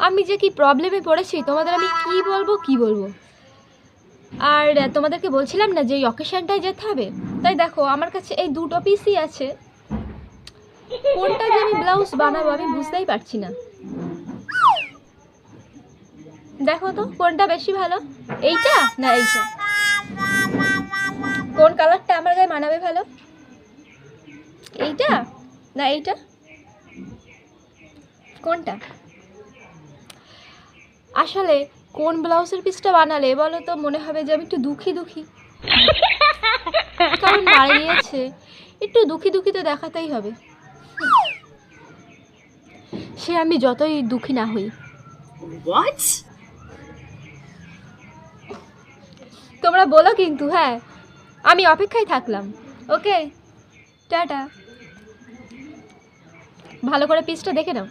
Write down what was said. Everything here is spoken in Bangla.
আমি যে কি প্রবলেমে পড়েছি তোমাদের আমি কি বলবো। আর তোমাদেরকে বলছিলাম না যে এই অকেশনটায় যেতে হবে, তাই দেখো আমার কাছে এই দুটো পিসই আছে, কোনটা যে আমি ব্লাউজ বানাবো আমি বুঝতেই পারছি না। দেখো তো কোনটা বেশি ভালো, এইটা না এইটা, কোন কালারটা আমার গায়ে মানাবে ভালো, এইটা না এইটা, কোনটা? আসলে কোন ব্লাউজের পিসটা বানালে বলো তো মনে হবে যে আমি একটু দুঃখী, কারণ বানিয়েছে একটু দুঃখী তো দেখাতেই হবে, সে আমি যতই দুঃখী না হই। What? তোমরা বলো কিন্তু, হ্যাঁ আমি অপেক্ষায় থাকলাম। ওকে, টাটা। ভালো করে পিসটা দেখে নাও।